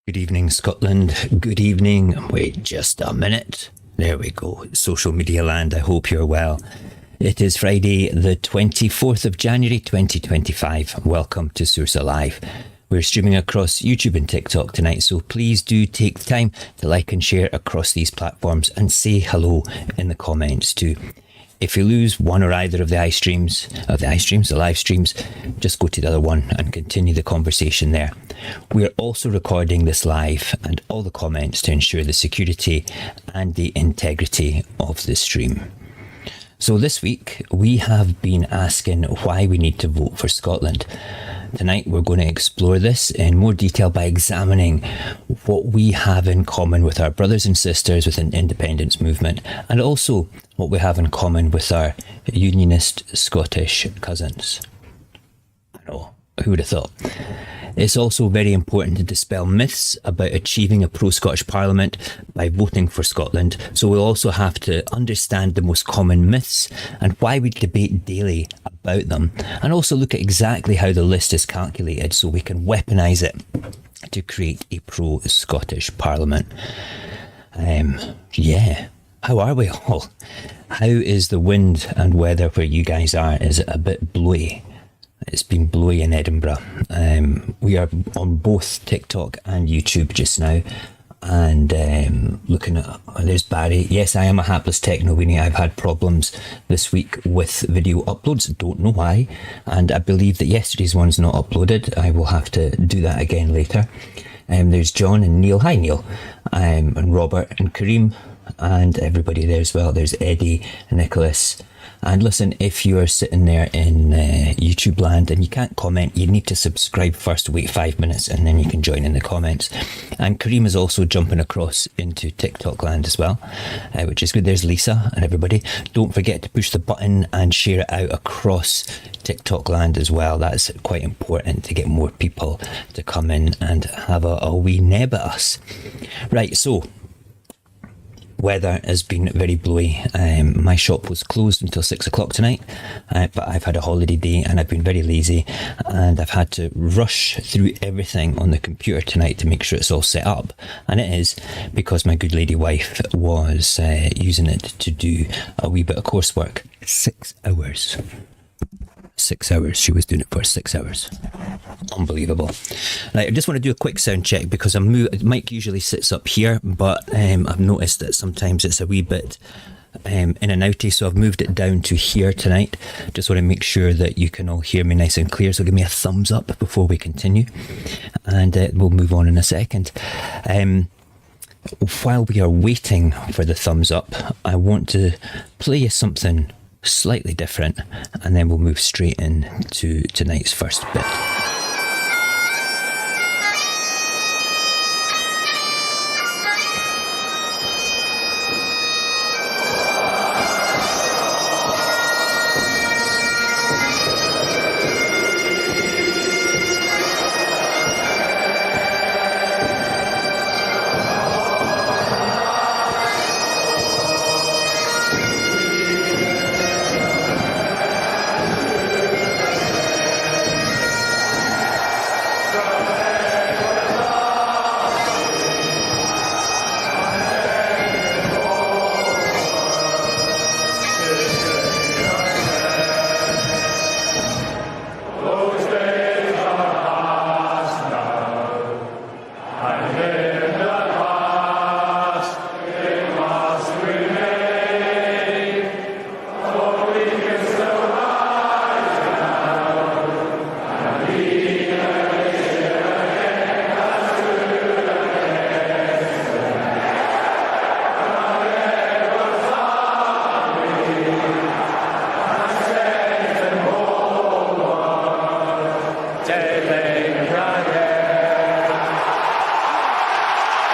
Good evening, Scotland. Good evening. Wait just a minute. There we go. Social media land. I hope you're well. It is Friday, the 24th of January, 2025. Welcome to Saorsa Live. We're streaming across YouTube and TikTok tonight, so please do take the time to like and share across these platforms and say hello in the comments too. If you lose one or either of the live streams, just go to the other one and continue the conversation there. We're also recording this live and all the comments to ensure the security and the integrity of the stream. So this week we have been asking why we need to vote for Scotland. Tonight we're going to explore this in more detail by examining what we have in common with our brothers and sisters within the independence movement, and also what we have in common with our unionist Scottish cousins. I know, who would have thought? It's also very important to dispel myths about achieving a pro-Scottish Parliament by voting for Scotland. So we'll also have to understand the most common myths and why we debate daily about them, and also look at exactly how the list is calculated so we can weaponise it to create a pro-Scottish Parliament. How are we all? How is the wind and weather where you guys are? Is it a bit blowy? It's been blowy in Edinburgh. We are on both TikTok and YouTube just now, and looking at, there's Barry. Yes, I am a hapless techno weenie. I've had problems this week with video uploads. Don't know why, and I believe that yesterday's one's not uploaded. I will have to do that again later. There's John and Neil. Hi Neil, and Robert and Kareem, and everybody there as well. There's Eddie and Nicholas. And listen, if you are sitting there in YouTube land and you can't comment, you need to subscribe first, wait 5 minutes, and then you can join in the comments. And Kareem is also jumping across into TikTok land as well, which is good. There's Lisa and everybody. Don't forget to push the button and share it out across TikTok land as well. That's quite important to get more people to come in and have a wee neb at us. Right, so weather has been very blowy. My shop was closed until 6 o'clock tonight, but I've had a holiday day and I've been very lazy, and I've had to rush through everything on the computer tonight to make sure it's all set up. And it is because my good lady wife was using it to do a wee bit of coursework. 6 hours. 6 hours. She was doing it for 6 hours. Unbelievable. Right, I just want to do a quick sound check because Mike usually sits up here, but I've noticed that sometimes it's a wee bit in and outy, so I've moved it down to here tonight. Just want to make sure that you can all hear me nice and clear, so give me a thumbs up before we continue, and we'll move on in a second. While we are waiting for the thumbs up, I want to play you something slightly different, and then we'll move straight into tonight's first bit.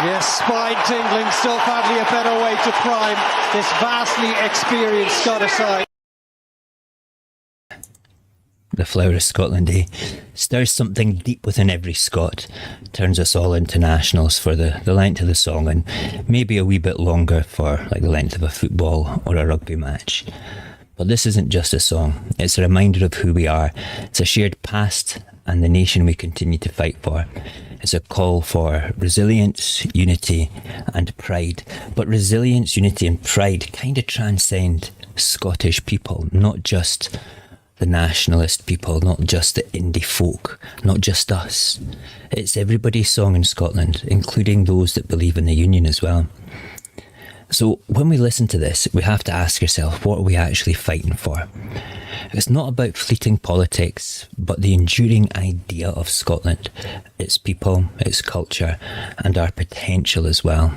Yes, spine tingling, still hardly a better way to prime this vastly experienced Scottish side. The Flower of Scotland, stirs something deep within every Scot, turns us all into nationals for the length of the song, and maybe a wee bit longer for like the length of a football or a rugby match. But this isn't just a song, it's a reminder of who we are. It's a shared past and the nation we continue to fight for. It's a call for resilience, unity and pride. But resilience, unity and pride kind of transcend Scottish people, not just the nationalist people, not just the indie folk, not just us. It's everybody's song in Scotland, including those that believe in the Union as well. So when we listen to this, we have to ask ourselves, what are we actually fighting for? It's not about fleeting politics, but the enduring idea of Scotland, its people, its culture, and our potential as well.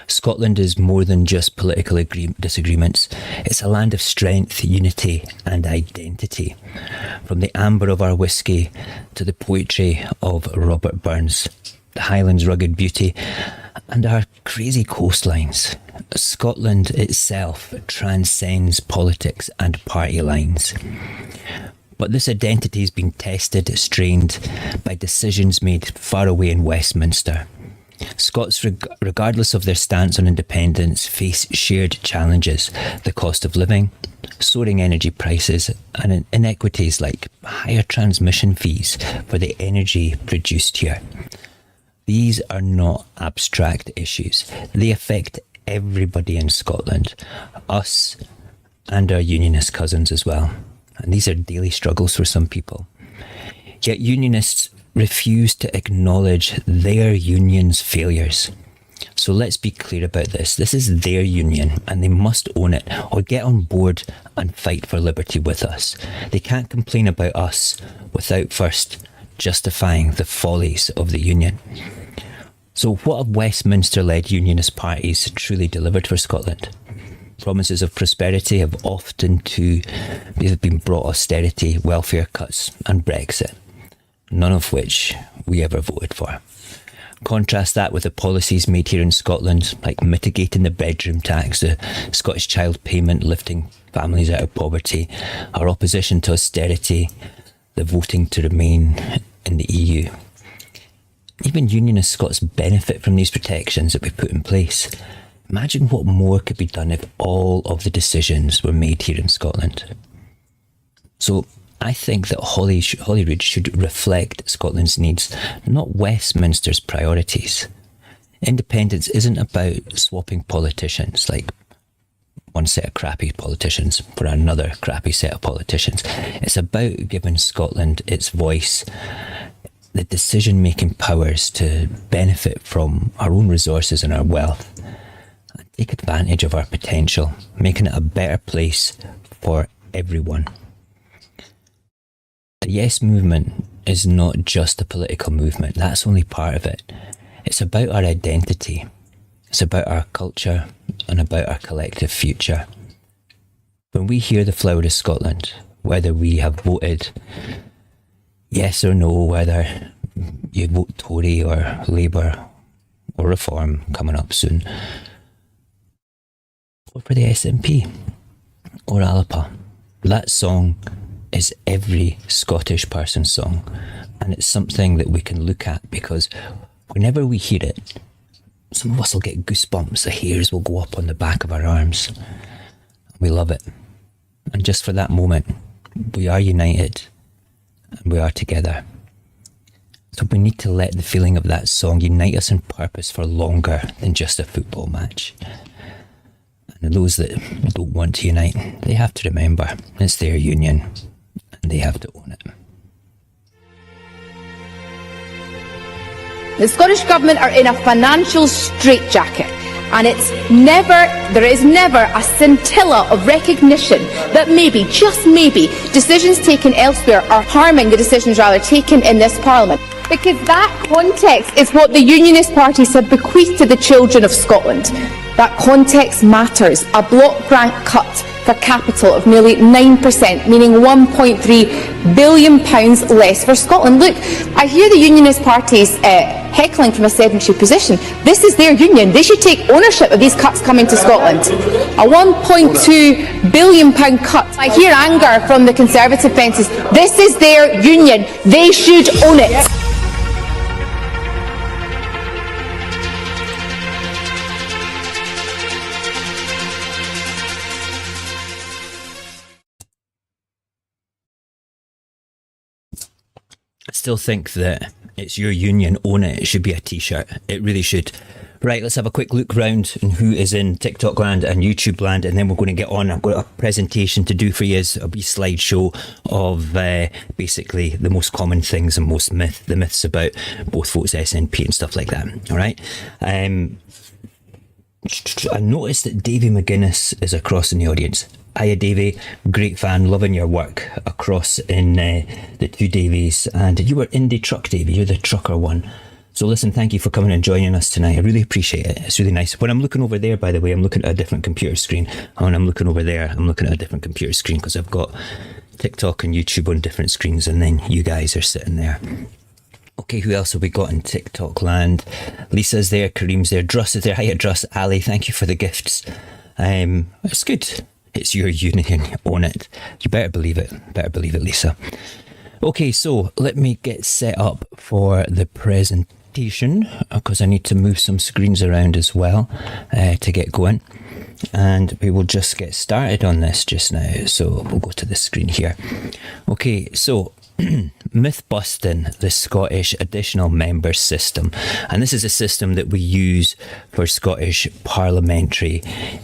Scotland is more than just political disagreements. It's a land of strength, unity and identity. From the amber of our whisky to the poetry of Robert Burns, the Highlands' rugged beauty and our crazy coastlines. Scotland itself transcends politics and party lines. But this identity has been tested, strained by decisions made far away in Westminster. Scots, regardless of their stance on independence, face shared challenges: the cost of living, soaring energy prices, and inequities like higher transmission fees for the energy produced here. These are not abstract issues. They affect everybody in Scotland, us and our unionist cousins as well. And these are daily struggles for some people. Yet unionists refuse to acknowledge their union's failures. So let's be clear about this. This is their union and they must own it or get on board and fight for liberty with us. They can't complain about us without first justifying the follies of the union. So what have Westminster-led unionist parties truly delivered for Scotland? Promises of prosperity have been brought austerity, welfare cuts and Brexit, none of which we ever voted for. Contrast that with the policies made here in Scotland, like mitigating the bedroom tax, the Scottish Child Payment, lifting families out of poverty, our opposition to austerity, the voting to remain in the EU. Even unionist Scots benefit from these protections that we put in place. Imagine what more could be done if all of the decisions were made here in Scotland. So I think that Holyrood should reflect Scotland's needs, not Westminster's priorities. Independence isn't about swapping politicians, like one set of crappy politicians for another crappy set of politicians. It's about giving Scotland its voice, the decision-making powers to benefit from our own resources and our wealth, and take advantage of our potential, making it a better place for everyone. The Yes movement is not just a political movement, that's only part of it. It's about our identity, it's about our culture and about our collective future. When we hear the Flower of Scotland, whether we have voted yes or no, whether you vote Tory or Labour or Reform coming up soon, or for the SNP or Alapa, that song is every Scottish person's song, and it's something that we can look at, because whenever we hear it, some of us will get goosebumps, the hairs will go up on the back of our arms. We love it, and just for that moment we are united and we are together. So we need to let the feeling of that song unite us in purpose for longer than just a football match. And those that don't want to unite, they have to remember it's their union and they have to own it. The Scottish Government are in a financial straitjacket, and there is never a scintilla of recognition that maybe, just maybe, decisions taken elsewhere are harming the decisions taken in this Parliament. Because that context is what the Unionist parties have bequeathed to the children of Scotland. That context matters. A block grant cut for capital of nearly 9%, meaning £1.3 billion less for Scotland. Look, I hear the Unionist parties heckling from a sedentary position. This is their union. They should take ownership of these cuts coming to Scotland. A £1.2 billion cut. I hear anger from the Conservative benches. This is their union. They should own it. I still think that it's your union, own it. It should be a t-shirt. It really should. Right, let's have a quick look round and who is in TikTok land and YouTube land, and then we're going to get on. I've got a presentation to do for you, a wee slideshow of basically the most common things and the myths about both votes, SNP and stuff like that. All right. I noticed that Davy McGuinness is across in the audience. Hiya Davy, great fan, loving your work across in the two Davies. And you were Indy Truck Davy, you're the trucker one. So listen, thank you for coming and joining us tonight. I really appreciate it. It's really nice. When I'm looking over there, by the way, I'm looking at a different computer screen. And when I'm looking over there, I'm looking at a different computer screen because I've got TikTok and YouTube on different screens, and then you guys are sitting there. Okay, who else have we got in TikTok land? Lisa's there, Kareem's there, Druss is there. Hiya Druss, Ali, thank you for the gifts. It's good. It's your union, own it. You better believe it. Better believe it, Lisa. Okay, so let me get set up for the presentation because I need to move some screens around as well to get going. And we will just get started on this just now. So we'll go to the screen here. Okay, so myth busting the Scottish additional member system, and this is a system that we use for Scottish parliamentary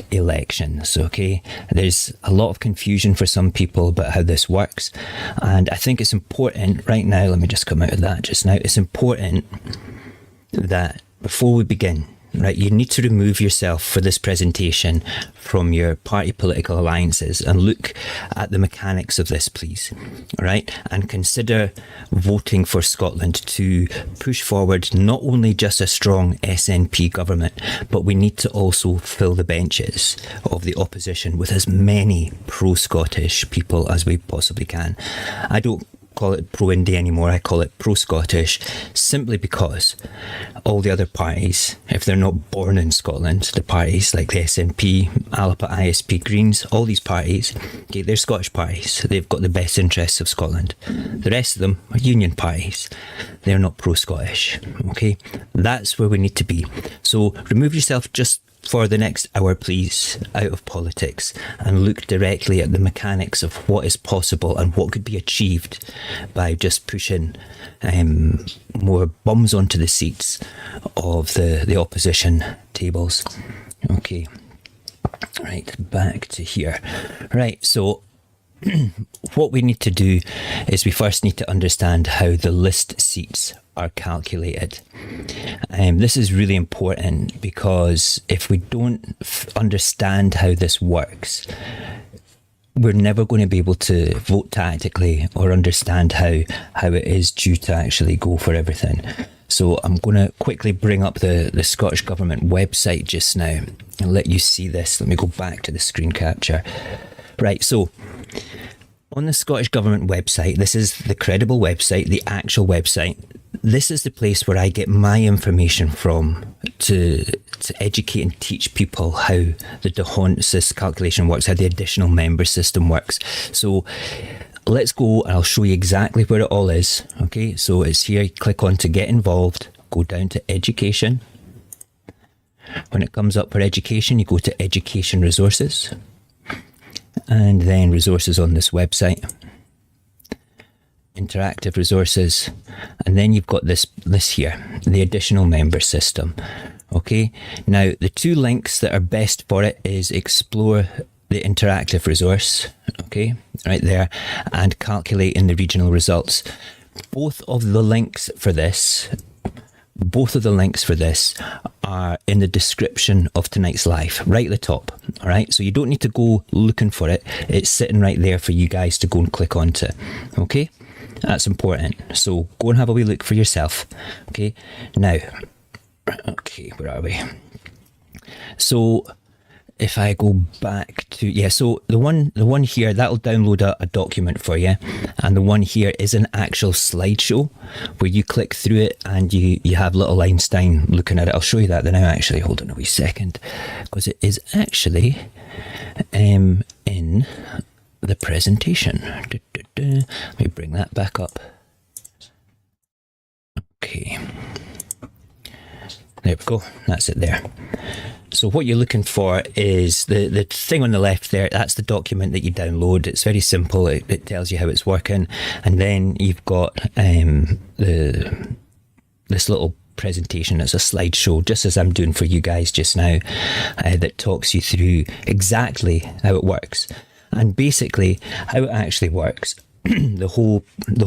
elections. Okay, there's a lot of confusion for some people about how this works, and I think it's important right now, let me just come out of that just now, it's important that before we begin, right, you need to remove yourself for this presentation from your party political alliances and look at the mechanics of this, please. All right, and consider voting for Scotland to push forward not only just a strong SNP government, but we need to also fill the benches of the opposition with as many pro-Scottish people as we possibly can. I don't call it Pro Indy anymore, I call it Pro Scottish, simply because all the other parties, if they're not born in Scotland, the parties like the SNP, Alapa, ISP, Greens, all these parties, okay, they're Scottish parties, they've got the best interests of Scotland. The rest of them are union parties, they're not pro-Scottish. Okay, that's where we need to be. So remove yourself just for the next hour, please, out of politics and look directly at the mechanics of what is possible and what could be achieved by just pushing more bums onto the seats of the opposition tables. Okay, right, back to here. Right, so what we need to do is we first need to understand how the list seats are calculated. This is really important because if we don't understand how this works, we're never going to be able to vote tactically or understand how it is due to actually go for everything. So I'm going to quickly bring up the Scottish Government website just now and let you see this. Let me go back to the screen capture. Right, so on the Scottish Government website, this is the credible website, the actual website. This is the place where I get my information from to educate and teach people how the DeHonts calculation works, how the additional member system works. So let's go and I'll show you exactly where it all is. Okay, so it's here, you click on to get involved, go down to education. When it comes up for education, you go to education resources and then resources on this website. Interactive resources, and then you've got this here, the additional member system. Okay, now the two links that are best for it is explore the interactive resource, okay, right there, and calculate in the regional results. Both of the links for this are in the description of tonight's live, right at the top. All right, so you don't need to go looking for it. It's sitting right there for you guys to go and click onto. Okay, that's important. So go and have a wee look for yourself. Okay, now, okay, where are we? So if I go back So the one here, that'll download a document for you, and the one here is an actual slideshow where you click through it and you have little Einstein looking at it. I'll show you that now. Actually, hold on a wee second, because it is actually in the presentation. Let me bring that back up. Okay, there we go. That's it there. So what you're looking for is the thing on the left there. That's the document that you download. It's very simple. It tells you how it's working, and then you've got this little presentation. It's a slideshow, just as I'm doing for you guys just now, that talks you through exactly how it works, and basically how it actually works. the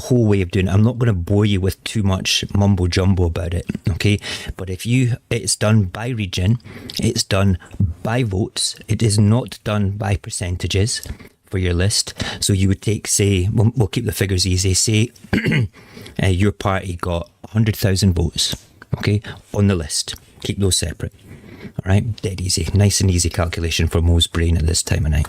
whole way of doing it. I'm not going to bore you with too much mumbo jumbo about it, okay? But it's done by region, it's done by votes, it is not done by percentages for your list. So you would take, say, we'll keep the figures easy, say your party got 100,000 votes, okay, on the list. Keep those separate. All right, dead easy, nice and easy calculation for Mo's brain at this time of night.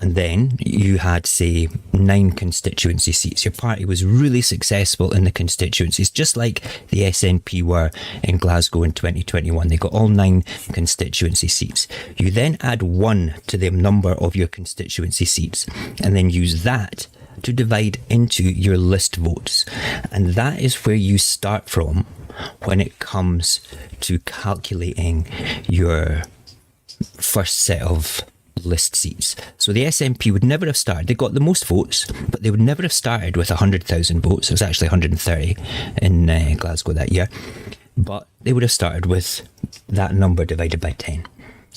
And then you had, say, 9 constituency seats. Your party was really successful in the constituencies, just like the SNP were in Glasgow in 2021. They got all 9 constituency seats. You then add 1 to the number of your constituency seats, and then use that to divide into your list votes. And that is where you start from when it comes to calculating your first set of list seats. So the SNP would never have started, they got the most votes, but they would never have started with 100,000 votes. It was actually 130 in Glasgow that year, but they would have started with that number divided by 10.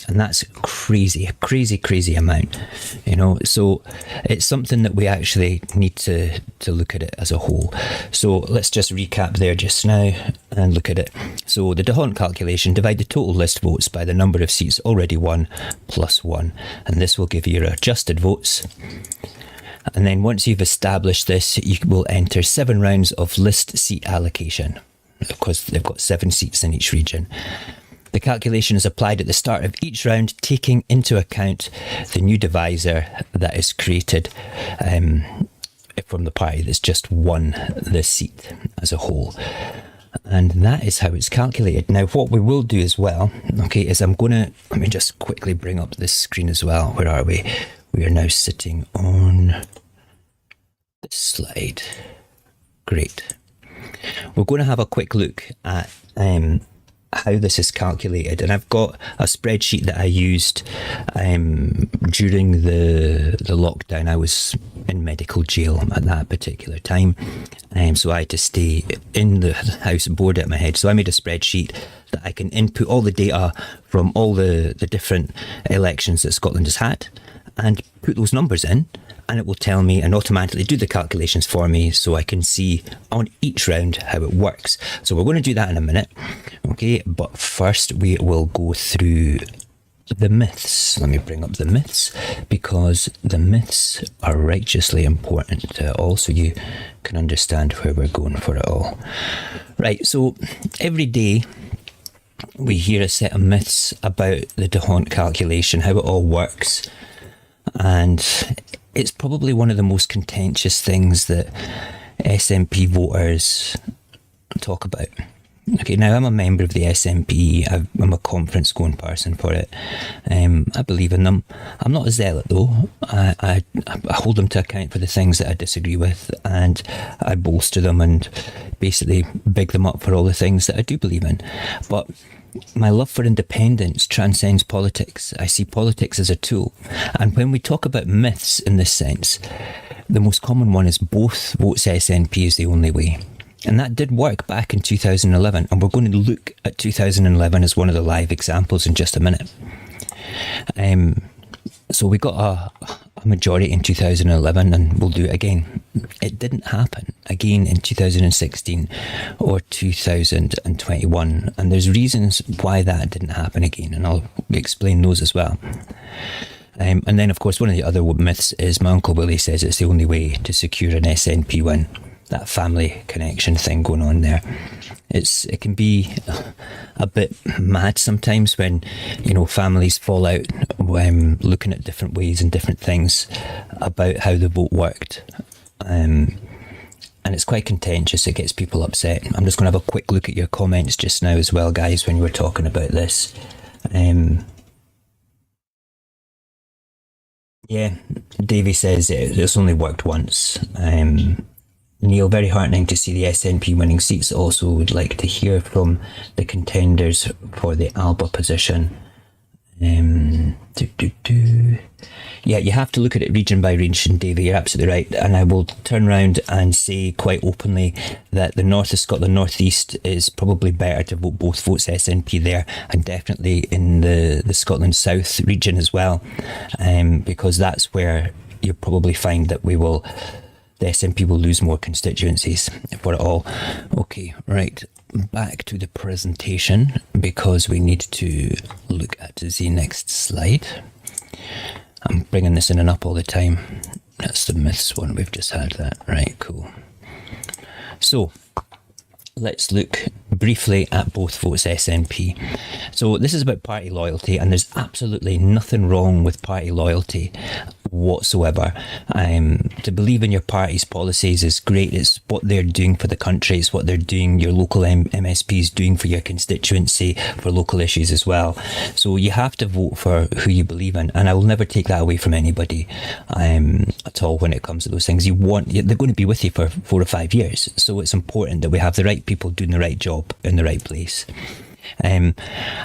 And that's crazy amount, you know. So it's something that we actually need to look at it as a whole. So let's just recap there just now and look at it. So the D'Hondt calculation: divide the total list votes by the number of seats already won plus 1, and this will give you your adjusted votes. And then once you've established this, you will enter 7 rounds of list seat allocation, because they've got 7 seats in each region. The calculation is applied at the start of each round, taking into account the new divisor that is created from the party that's just won the seat as a whole. And that is how it's calculated. Now, what we will do as well, okay, is let me just quickly bring up this screen as well. Where are we? We are now sitting on this slide. Great. We're going to have a quick look at how this is calculated, and I've got a spreadsheet that I used during the lockdown. I was in medical jail at that particular time, so I had to stay in the house, bored out my head. So I made a spreadsheet that I can input all the data from all the different elections that Scotland has had and put those numbers in, and it will tell me and automatically do the calculations for me, so I can see on each round how it works. So we're going to do that in a minute, okay? But first we will go through the myths. Let me bring up the myths, because the myths are righteously important to it all, so you can understand where we're going for it all. Right, so every day we hear a set of myths about the D'Hondt calculation, how it all works, and it's probably one of the most contentious things that SNP voters talk about. Okay, now I'm a member of the SNP. I'm a conference going person for it. I believe in them. I'm not a zealot though. I hold them to account for the things that I disagree with, and I bolster them and basically big them up for all the things that I do believe in. But my love for independence transcends politics. I see politics as a tool. And when we talk about myths in this sense, the most common one is both votes SNP is the only way. And that did work back in 2011. And we're going to look at 2011 as one of the live examples in just a minute. So we got a majority in 2011, and we'll do it again. It didn't happen again in 2016 or 2021, and there's reasons why that didn't happen again, and I'll explain those as well. And then, of course, one of the other myths is my Uncle Willie says it's the only way to secure an SNP win. that family connection thing going on there. It can be a bit mad sometimes when, you know, families fall out when looking at different ways and different things about how the vote worked. And it's quite contentious. It gets people upset. I'm just going to have a quick look at your comments just now as well, guys, when you were talking about this. Yeah, Davey says it's only worked once. Neil, very heartening to see the SNP winning seats. Also would like to hear from the contenders for the Alba position. Yeah, you have to look at it region by region, Davey. You're absolutely right. And I will turn around and say quite openly that the north of Scotland, north east, is probably better to vote both votes SNP there, and definitely in the Scotland south region as well, because that's where you'll probably find that the SNP will lose more constituencies for it all. Okay, right. Back to the presentation, because we need to look at the next slide. I'm bringing this in and up all the time. That's the myths one. We've just had that. Right, cool. So let's look briefly at both votes SNP. So this is about party loyalty, and there's absolutely nothing wrong with party loyalty whatsoever. To believe in your party's policies is great. It's what they're doing for the country. It's what they're doing, your local MSPs doing for your constituency, for local issues as well. So you have to vote for who you believe in, and I will never take that away from anybody at all when it comes to those things. They're going to be with you for 4 or 5 years. So it's important that we have the right people doing the right job in the right place.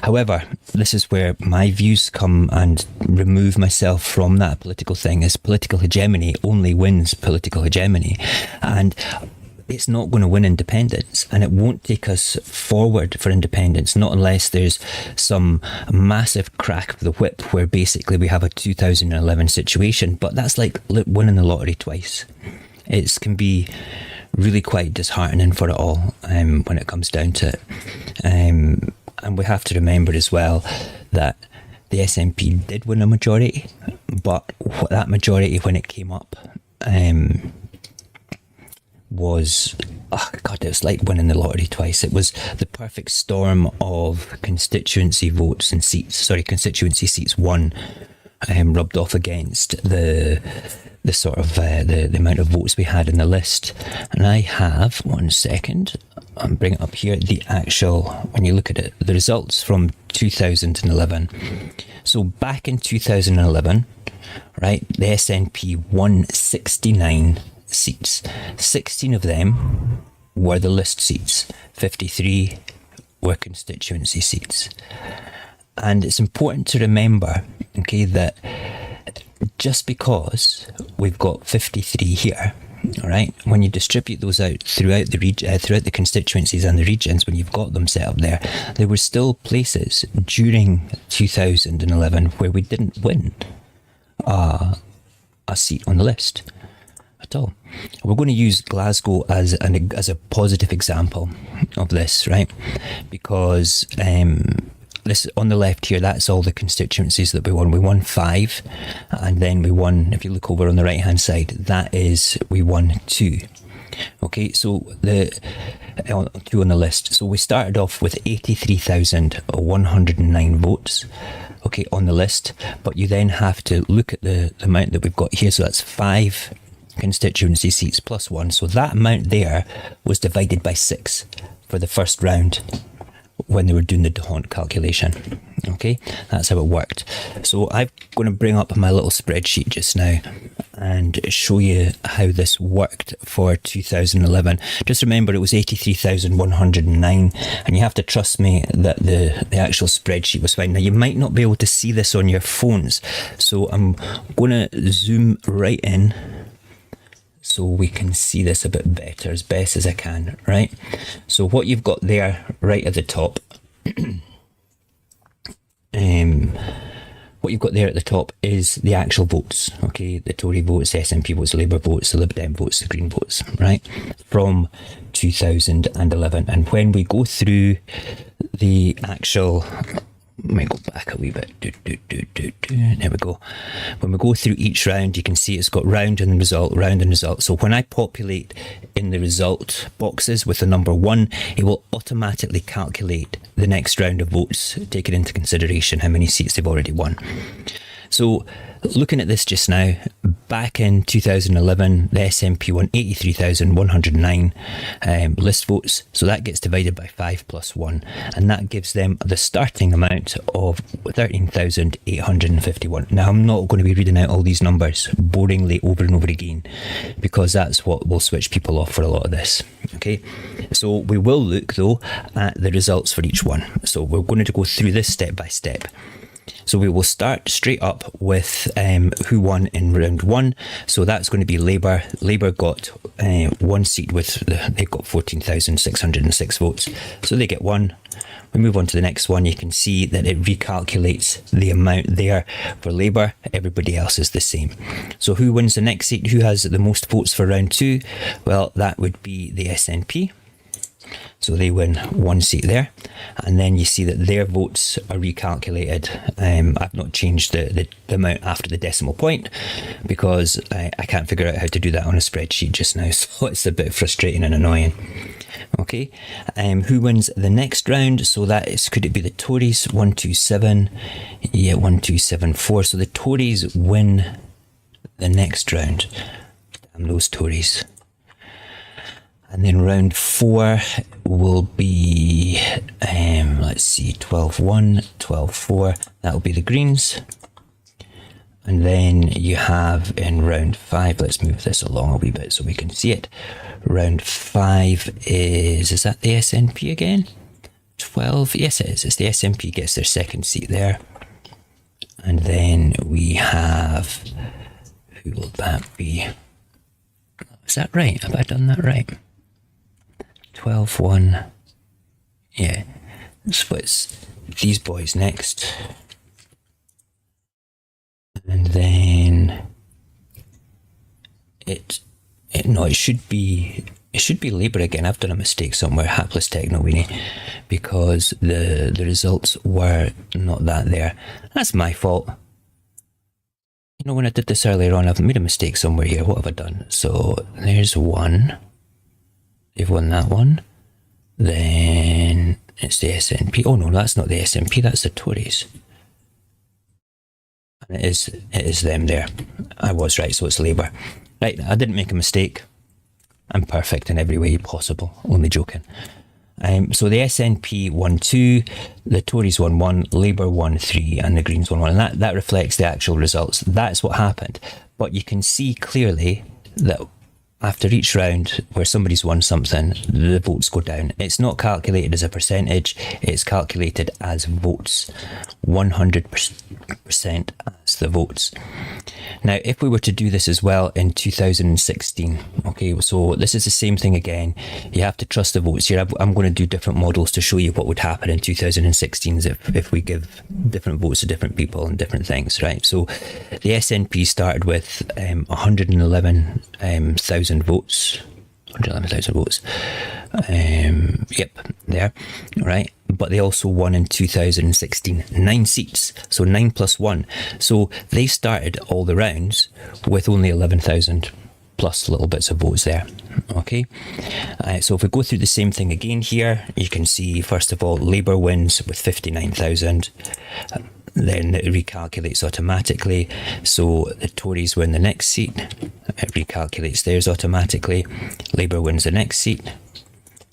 However, this is where my views come and remove myself from that political thing, is political hegemony only wins political hegemony, and it's not going to win independence, and it won't take us forward for independence, not unless there's some massive crack of the whip where basically we have a 2011 situation. But that's like winning the lottery twice. It can be really quite disheartening for it all when it comes down to it. And we have to remember as well that the SNP did win a majority, but that majority, when it came up, was, it was like winning the lottery twice. It was the perfect storm of constituency seats won, rubbed off against the sort of the amount of votes we had in the list. And I have, 1 second, I'm bringing it up here, the actual, when you look at it, the results from 2011. So back in 2011, right, the SNP won 69 seats. 16 of them were the list seats. 53 were constituency seats. And it's important to remember, okay, that just because we've got 53 here, all right, when you distribute those out throughout the constituencies and the regions, when you've got them set up there were still places during 2011 where we didn't win a seat on the list at all. We're going to use Glasgow as a positive example of this, right? Because this on the left here, that's all the constituencies that we won. We won 5, and then we won, if you look over on the right hand side, we won 2. Okay, so the 2 on the list. So we started off with 83,109 votes, okay, on the list, but you then have to look at the amount that we've got here. So that's 5 constituency seats plus 1. So that amount there was divided by 6 for the first round when they were doing the D'Hondt calculation. Okay, that's how it worked. So I'm going to bring up my little spreadsheet just now and show you how this worked for 2011. Just remember, it was 83,109, and you have to trust me that the actual spreadsheet was fine. Now, you might not be able to see this on your phones, so I'm going to zoom right in so we can see this a bit better, as best as I can, right? So what you've got there right at the top, what you've got there at the top is the actual votes, okay? The Tory votes, the SNP votes, the Labour votes, the Lib Dem votes, the Green votes, right? From 2011. And when we go through the actual might go back a wee bit. There we go. When we go through each round, you can see it's got round and result, round and result. So when I populate in the result boxes with the number 1, it will automatically calculate the next round of votes, taking into consideration how many seats they've already won. So looking at this just now, back in 2011, the SNP won 83,109 list votes. So that gets divided by 5 plus 1. And that gives them the starting amount of 13,851. Now, I'm not going to be reading out all these numbers boringly over and over again, because that's what will switch people off for a lot of this. Okay, so we will look though at the results for each one. So we're going to go through this step by step. So we will start straight up with who won in round 1. So that's going to be Labour. Labour got 1 seat they've got 14,606 votes. So they get 1. We move on to the next one. You can see that it recalculates the amount there for Labour. Everybody else is the same. So who wins the next seat? Who has the most votes for round 2? Well, that would be the SNP. So they win 1 seat there, and then you see that their votes are recalculated. I've not changed the amount after the decimal point, because I can't figure out how to do that on a spreadsheet just now, so it's a bit frustrating and annoying. Okay, who wins the next round? So that is, could it be the Tories? 127, yeah, 1274. So the Tories win the next round. Damn those Tories. And then round 4 will be, let's see, 12-1, 12-4. That will be the Greens. And then you have in round 5, let's move this along a wee bit so we can see it. Round 5 is that the SNP again? 12, yes it is. It's the SNP gets their second seat there. And then we have, who will that be? Is that right? Have I done that right? 12-1. Yeah. So it's these boys next. And then it should be Labour again. I've done a mistake somewhere. Hapless techno weenie, because the results were not that there. That's my fault. You know, when I did this earlier on, I've made a mistake somewhere here. What have I done? So there's 1. They've won that one. Then it's the SNP. Oh no, that's not the SNP, that's the Tories. And it is them there. I was right, so it's Labour. Right, I didn't make a mistake. I'm perfect in every way possible. Only joking. So the SNP won 2, the Tories won 1, Labour won 3, and the Greens won 1. And that reflects the actual results. That's what happened. But you can see clearly that after each round where somebody's won something, the votes go down. It's not calculated as a percentage, it's calculated as votes. 100% as the votes. Now, if we were to do this as well in 2016, okay, so this is the same thing again. You have to trust the votes here. I'm going to do different models to show you what would happen in 2016 if we give different votes to different people and different things, right? So the SNP started with 111,000 votes. 111,000 votes. Yep, there, right? But they also won in 2016 9 seats, so 9 plus 1. So they started all the rounds with only 11,000 plus little bits of votes there. Okay, so if we go through the same thing again here, you can see first of all Labour wins with 59,000. Then it recalculates automatically. So the Tories win the next seat. It recalculates theirs automatically. Labour wins the next seat.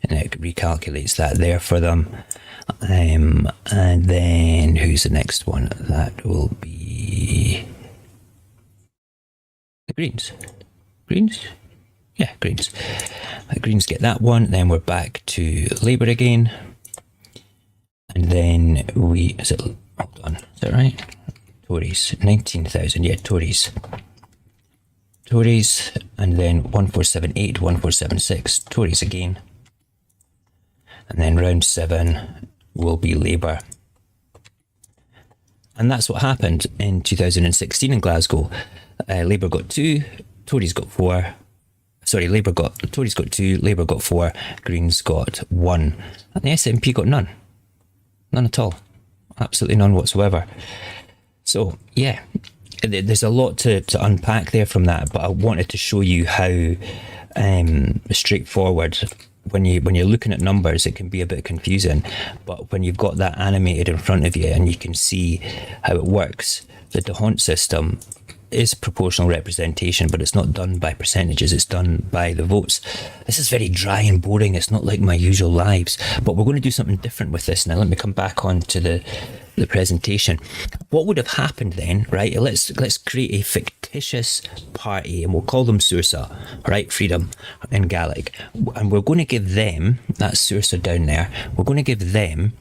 And it recalculates that there for them. And then who's the next one? That will be the Greens. Greens? Yeah, Greens. The Greens get that one. Then we're back to Labour again. And then hold on, is that right? Tories, 19,000, yeah, Tories. Tories, and then 1478, 1476, Tories again. And then round 7 will be Labour. And that's what happened in 2016 in Glasgow. Labour got 2, Tories got 4. Sorry, Tories got 2, Labour got 4, Greens got 1. And the SNP got none. None at all. absolutely none whatsoever. So yeah, there's a lot to unpack there from that, but I wanted to show you how straightforward. When you're looking at numbers, it can be a bit confusing, but when you've got that animated in front of you and you can see how it works, the D'Hondt system is proportional representation, but it's not done by percentages, it's done by the votes. This is very dry and boring. It's not like my usual lives, but we're going to do something different with this now. Let me come back on to the presentation. What would have happened then, right? Let's create a fictitious party, and we'll call them Saorsa, right? Freedom in Gaelic. And we're going to give them, that's Saorsa down there, we're going to give them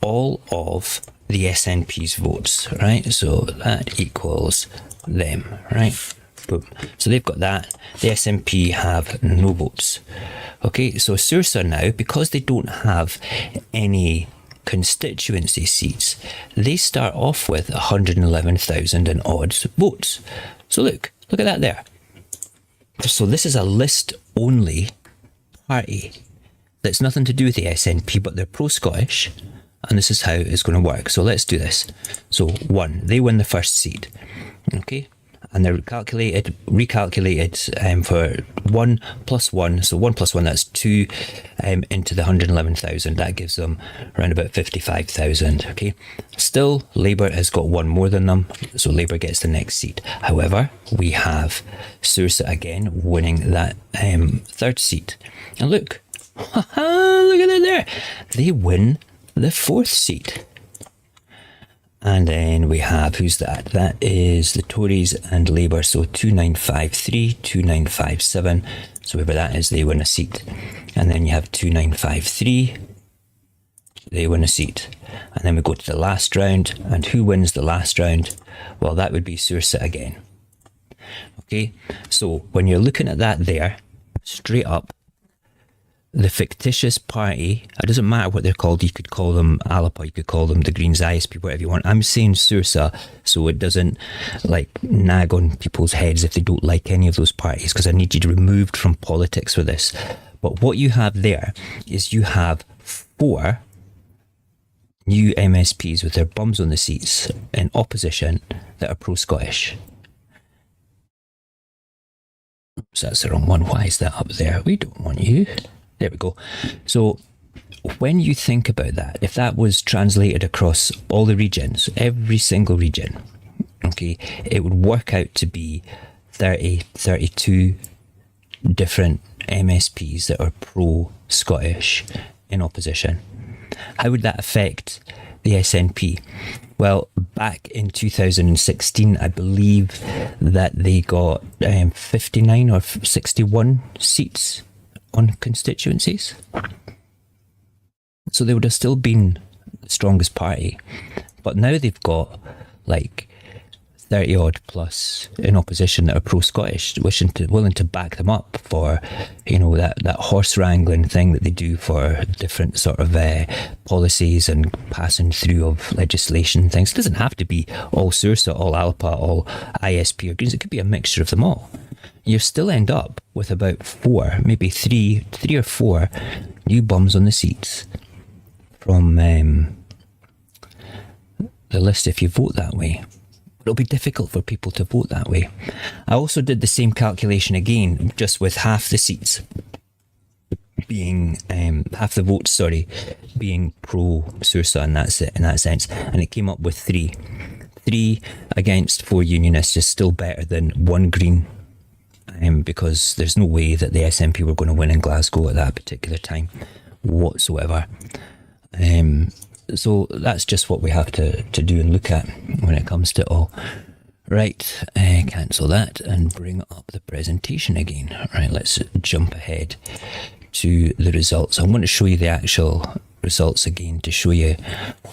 all of the SNP's votes, right? So that equals them, right? Boom. So they've got that. The SNP have no votes. Okay, so Saorsa now, because they don't have any constituency seats, they start off with 111,000 and odd votes. So look at that there. So this is a list only party that's nothing to do with the SNP, but they're pro-Scottish, and this is how it's going to work. So let's do this. So 1, they win the first seat, okay, and they're recalculated for 1 plus 1. So 1 plus 1, that's 2 into the 111,000. That gives them around about 55,000. Okay. Still, Labour has got one more than them, so Labour gets the next seat. However, we have Saorsa again winning that third seat. And look, look at that there. They win the fourth seat. And then we have, who's that? That is the Tories and Labour. So 2953, 2957. So whoever that is, they win a seat. And then you have 2953, they win a seat. And then we go to the last round. And who wins the last round? Well, that would be Saorsa again. Okay, so when you're looking at that there, straight up, the fictitious party, it doesn't matter what they're called, you could call them Alapa, you could call them the Greens ISP, whatever you want. I'm saying Saorsa so it doesn't like nag on people's heads if they don't like any of those parties, because I need you to removed from politics with this. But what you have there is you have 4 new MSPs with their bums on the seats in opposition that are pro-Scottish. Oops, that's the wrong one. Why is that up there? We don't want you. There we go. So when you think about that, if that was translated across all the regions, every single region, okay, it would work out to be 32 different MSPs that are pro-Scottish in opposition. How would that affect the SNP? Well, back in 2016, I believe that they got 59 or 61 seats on constituencies. So they would have still been the strongest party. But now they've got like 30 odd plus in opposition that are pro-Scottish, willing to back them up for, you know, that horse wrangling thing that they do for different sort of policies and passing through of legislation and things. It doesn't have to be all Saorsa, all Alpa, all ISP or Greens. It could be a mixture of them all. You still end up with about 4, maybe 3 or 4 new bums on the seats from the list if you vote that way. It'll be difficult for people to vote that way. I also did the same calculation again, just with half the seats being, half the votes, being pro-Saorsa in that sense, and it came up with 3. 3 against 4 Unionists is still better than 1 Green, because there's no way that the SNP were going to win in Glasgow at that particular time whatsoever. So that's just what we have to do and look at when it comes to it all. Right, cancel that and bring up the presentation again. Right, let's jump ahead to the results. I want to show you the actual results again to show you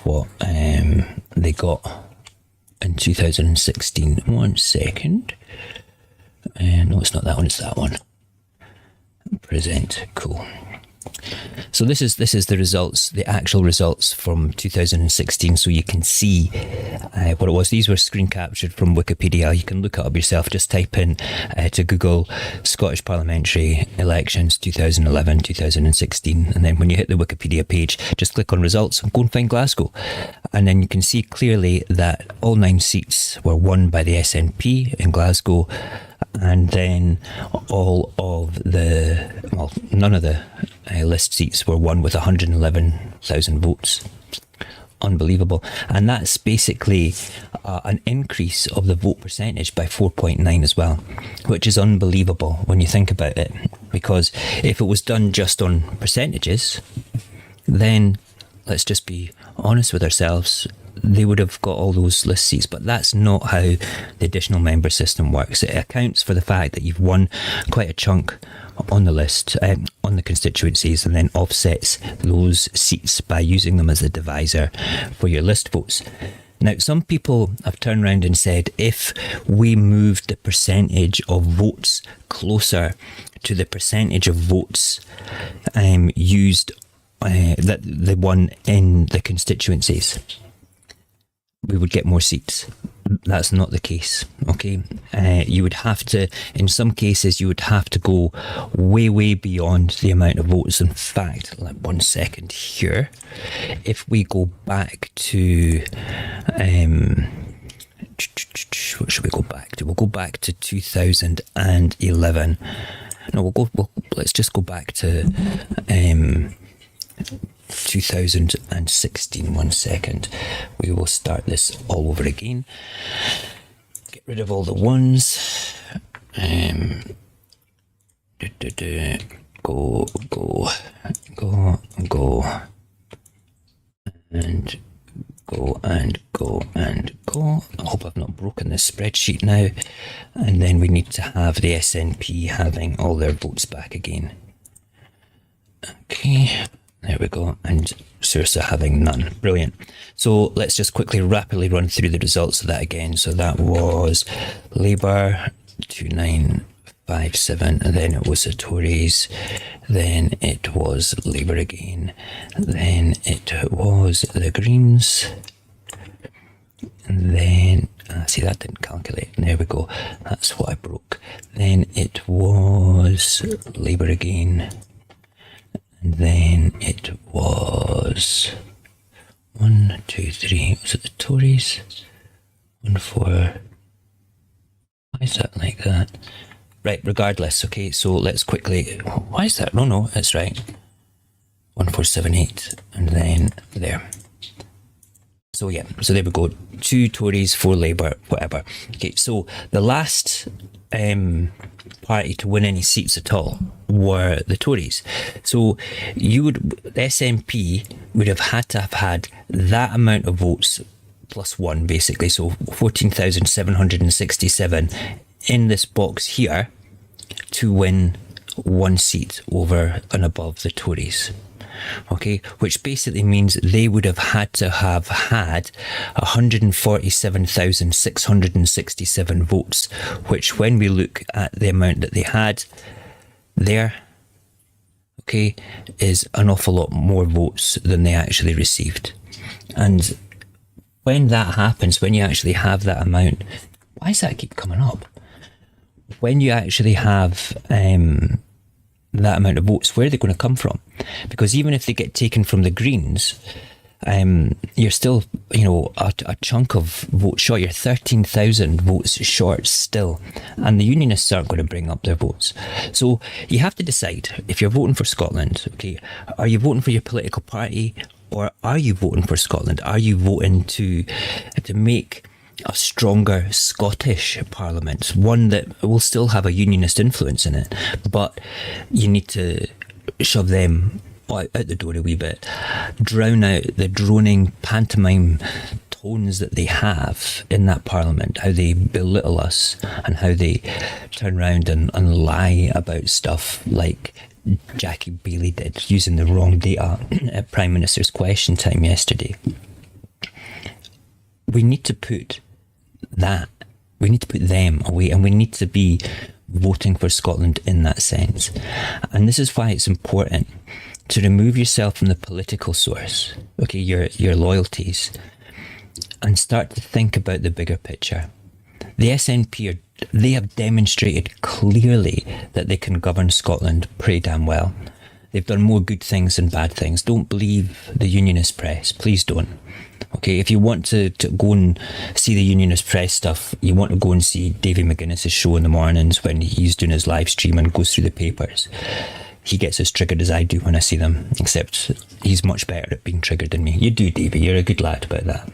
what they got in 2016. 1 second. No, it's not that one, it's that one. Present, cool. So this is the results, the actual results from 2016. So you can see what it was. These were screen captured from Wikipedia. You can look it up yourself. Just type in to Google Scottish Parliamentary Elections 2011, 2016. And then when you hit the Wikipedia page, just click on results and go and find Glasgow. And then you can see clearly that all 9 seats were won by the SNP in Glasgow. And then none of the list seats were won with 111,000 votes. Unbelievable. And that's basically an increase of the vote percentage by 4.9 as well, which is unbelievable when you think about it. Because if it was done just on percentages, then let's just be honest with ourselves, they would have got all those list seats, but that's not how the additional member system works. It accounts for the fact that you've won quite a chunk on the list, on the constituencies, and then offsets those seats by using them as a divisor for your list votes. Now, some people have turned around and said if we moved the percentage of votes closer to the percentage of votes used that they won in the constituencies, we would get more seats. That's not the case, okay? You would have to, in some cases, you would have to go way, way beyond the amount of votes. In fact, like 1 second here, if we go back to, what should we go back to? We'll go back to 2011. No, let's just go back to 2016. 1 second. We will start this all over again. Get rid of all the ones. Go, and go. I hope I've not broken this spreadsheet now. And then we need to have the SNP having all their votes back again. Okay. There we go, and Saorsa having none. Brilliant. So let's just rapidly run through the results of that again. So that was Labour 2957, and then it was the Tories, then it was Labour again, then it was the Greens, and then, see, that didn't calculate. There we go, that's what I broke. Then it was Labour again, and then it was 1, 2, 3. Was it the Tories? 1, 4. Why is that like that? Right, regardless. Okay, so let's quickly. Why is that? No, that's right. 1, 4, 7, 8. And then there. So yeah, so there we go. 2 Tories, 4 Labour, whatever. Okay, so the last party to win any seats at all were the Tories. So the SNP would have had to have had that amount of votes plus 1, basically. So 14,767 in this box here to win 1 seat over and above the Tories. Okay, which basically means they would have had 147,667 votes, which when we look at the amount that they had there, okay, is an awful lot more votes than they actually received. And when that happens, when you actually have that amount, why does that keep coming up? When you actually have that amount of votes, where are they going to come from? Because even if they get taken from the Greens, you're still, a chunk of votes short. You're 13,000 votes short still, and the Unionists aren't going to bring up their votes. So you have to decide if you're voting for Scotland. Okay, are you voting for your political party, or are you voting for Scotland? Are you voting to make a stronger Scottish Parliament, one that will still have a Unionist influence in it, but you need to shove them out the door a wee bit, drown out the droning pantomime tones that they have in that Parliament, how they belittle us and how they turn around and lie about stuff like Jackie Baillie did, using the wrong data at Prime Minister's Question Time yesterday. We need to put them away, and we need to be voting for Scotland in that sense. And this is why it's important to remove yourself from the political source, okay, your loyalties, and start to think about the bigger picture. The SNP they have demonstrated clearly that they can govern Scotland pretty damn well. They've done more good things than bad things. Don't believe the unionist press. Please don't. Okay, if you want to go and see the unionist press stuff, you want to go and see Davy McGuinness's show in the mornings when he's doing his live stream and goes through the papers. He gets as triggered as I do when I see them, except he's much better at being triggered than me. You do, Davy. You're a good lad about that.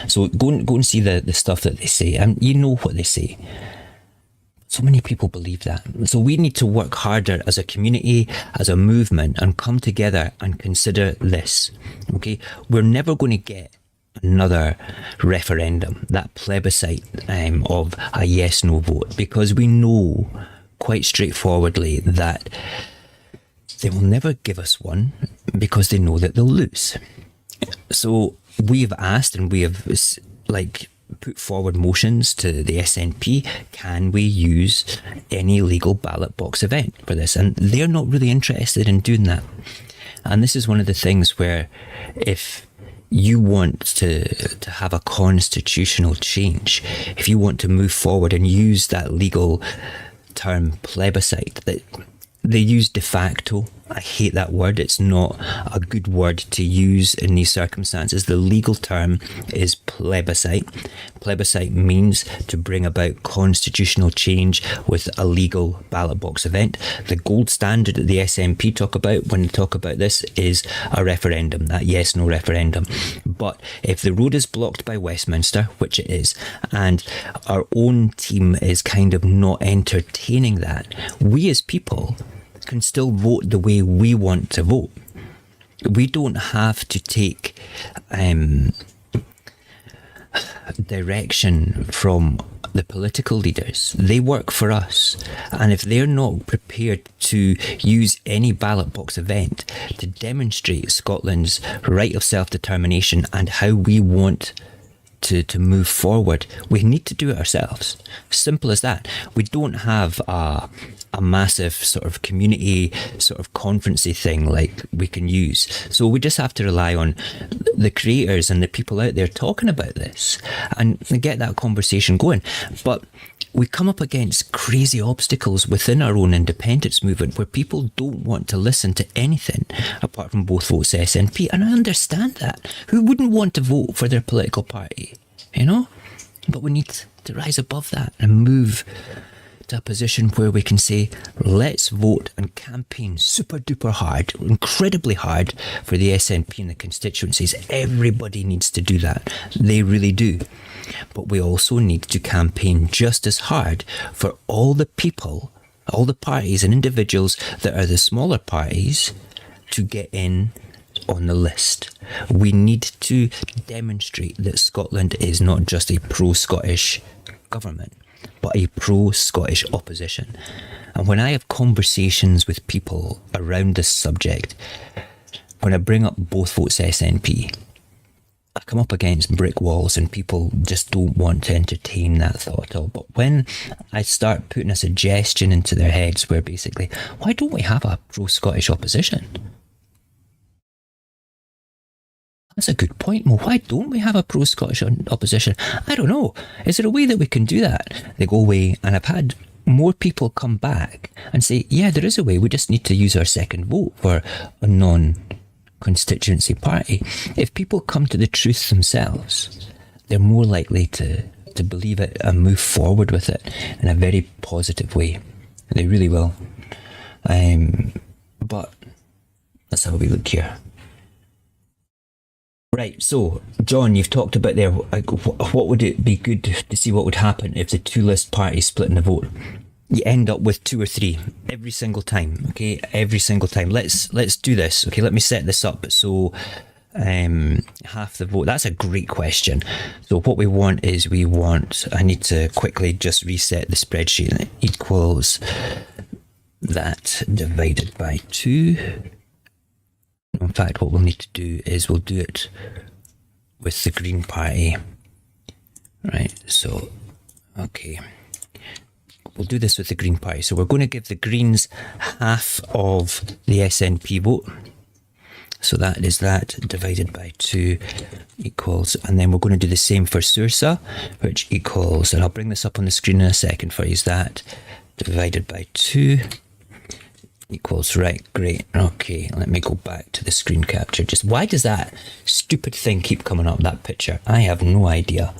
So go and see the stuff that they say, and you know what they say. So many people believe that. So we need to work harder as a community, as a movement, and come together and consider this. Okay, we're never going to get another referendum, that plebiscite of a yes/no vote, because we know quite straightforwardly that they will never give us one because they know that they'll lose. So we've asked, and we have put forward motions to the SNP, can we use any legal ballot box event for this? And they're not really interested in doing that. And this is one of the things where if you want to have a constitutional change, if you want to move forward and use that legal term plebiscite, that they use de facto. I hate that word. It's not a good word to use in these circumstances. The legal term is plebiscite. Plebiscite means to bring about constitutional change with a legal ballot box event. The gold standard that the SNP talk about when they talk about this is a referendum, that yes/no referendum. But if the road is blocked by Westminster, which it is, and our own team is kind of not entertaining that, we as people can still vote the way we want to vote. We don't have to take direction from the political leaders. They work for us, and if they're not prepared to use any ballot box event to demonstrate Scotland's right of self-determination and how we want to move forward, we need to do it ourselves. Simple as that. We don't have a massive sort of community sort of conferencey thing like we can use. So we just have to rely on the creators and the people out there talking about this and get that conversation going. But we come up against crazy obstacles within our own independence movement where people don't want to listen to anything apart from both votes SNP. And I understand that. Who wouldn't want to vote for their political party? You know? But we need to rise above that and move to a position where we can say, let's vote and campaign super duper hard, incredibly hard for the SNP and the constituencies. Everybody needs to do that. They really do. But we also need to campaign just as hard for all the people, all the parties and individuals that are the smaller parties to get in on the list. We need to demonstrate that Scotland is not just a pro-Scottish government, but a pro-Scottish opposition. And when I have conversations with people around this subject, when I bring up both votes SNP, I come up against brick walls and people just don't want to entertain that thought at all. But when I start putting a suggestion into their heads where basically, why don't we have a pro-Scottish opposition? That's a good point. Well, why don't we have a pro-Scottish opposition? I don't know. Is there a way that we can do that? They go away, and I've had more people come back and say, yeah, there is a way. We just need to use our second vote for a non-constituency party. If people come to the truth themselves, they're more likely to believe it and move forward with it in a very positive way. They really will. But let's have a wee look here. Right, so, John, you've talked about there, what would it be good to see what would happen if the two list parties split in the vote? You end up with 2 or 3 every single time, okay? Every single time. Let's do this, okay? Let me set this up. So, half the vote, that's a great question. So what we want is I need to quickly just reset the spreadsheet. It equals that divided by 2. In fact, what we'll need to do is we'll do it with the Green Party. Right, so, okay. we'll do this with the Green Party. So we're going to give the Greens half of the SNP vote. So that is that divided by 2 equals, and then we're going to do the same for Saorsa, which equals, and I'll bring this up on the screen in a second for you, that divided by 2 equals, right, great. Okay, let me go back to the screen capture. Just why does that stupid thing keep coming up, that picture? I have no idea.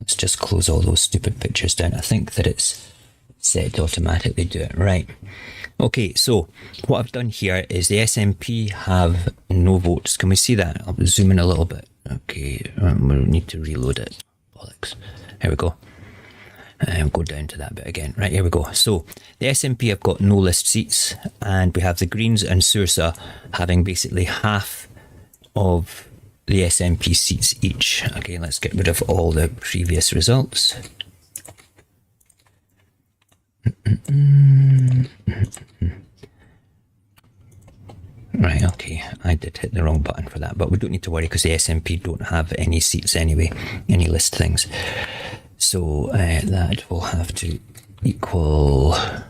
Let's just close all those stupid pictures down. I think that it's set to automatically do it. Right. Okay, so what I've done here is the SNP have no votes. Can we see that? I'll zoom in a little bit. Okay, we need to reload it. Bollocks. Here we go. And go down to that bit again. Right, here we go. So the SNP have got no list seats, and we have the Greens and Saorsa having basically half of the SNP seats each. Okay, let's get rid of all the previous results. Right, okay, I did hit the wrong button for that, but we don't need to worry because the SNP don't have any seats anyway, any list things. So that will have to equal that.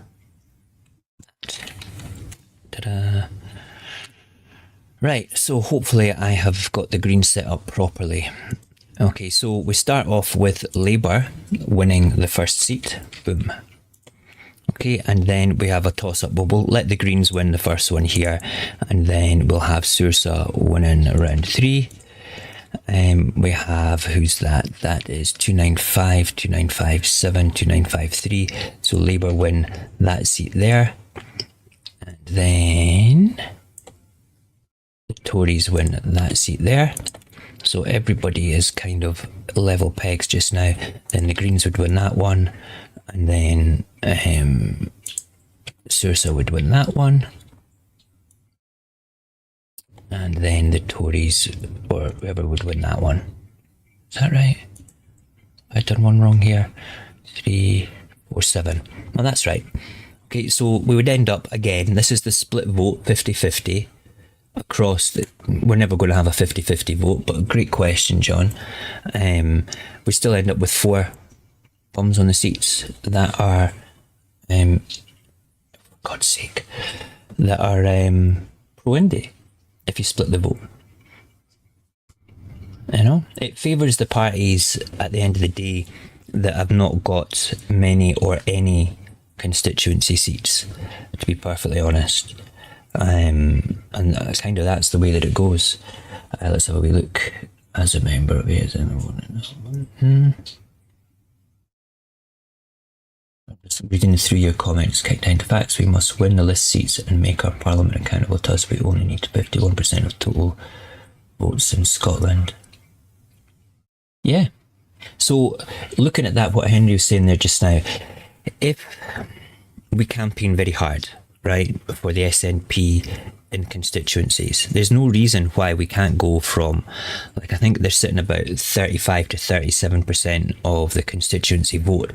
Ta-da. Right, so hopefully I have got the Greens set up properly. Okay, so we start off with Labour winning the first seat. Boom. Okay, and then we have a toss-up. We'll let the Greens win the first one here, and then we'll have Saorsa winning round 3. We have, who's that? That is 295, 2957, 2953. So Labour win that seat there. And then the Tories win that seat there. So everybody is kind of level pegs just now. Then the Greens would win that one. And then Saorsa would win that one. And then the Tories, or whoever would win that one. Is that right? I've done one wrong here. 3, 4, 7. Well, that's right. Okay, so we would end up, again, this is the split vote, 50-50. Across, we're never going to have a 50-50 vote, but a great question, John. We still end up with 4 bums on the seats that are, for God's sake, that are Pro Indy, if you split the vote. You know, it favours the parties at the end of the day that have not got many or any constituency seats, to be perfectly honest. And kind of that's the way that it goes. Let's have a wee look. As a member of it, just reading through your comments, kick down to facts. We must win the list seats and make our parliament accountable to us. We only need 51% of total votes in Scotland. Yeah. So looking at that, what Henry was saying there just now, if we campaign very hard, right, for the SNP in constituencies, there's no reason why we can't go from, like, I think they're sitting about 35 to 37% of the constituency vote.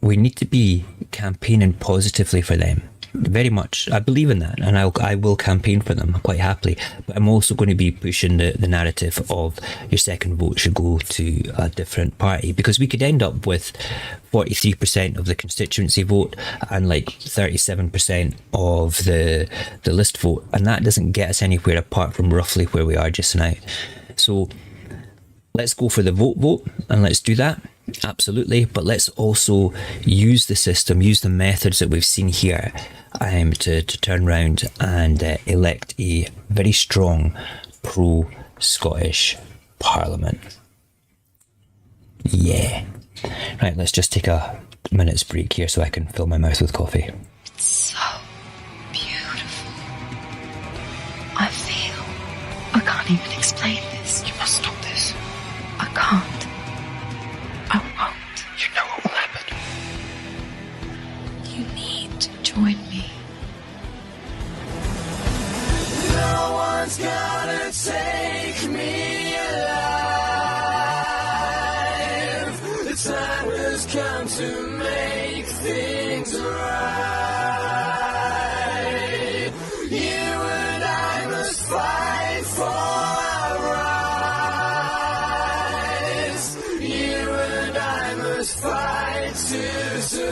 We need to be campaigning positively for them. Very much. I believe in that, and I will campaign for them quite happily. But I'm also going to be pushing the narrative of your second vote should go to a different party, because we could end up with 43% of the constituency vote and like 37% of the list vote, and that doesn't get us anywhere apart from roughly where we are just now. So let's go for the vote, and let's do that. Absolutely, but let's also use the system, use the methods that we've seen here to turn around and elect a very strong pro Scottish Parliament. Yeah. Right, let's just take a minute's break here so I can fill my mouth with coffee. It's so beautiful. I feel I can't even explain this. You must stop this. I can't. I won't. You know what will happen. You need to join me. No one's gonna take me alive. The time has come to make things right. You and I must fight for our rights. You and I must fight to survive.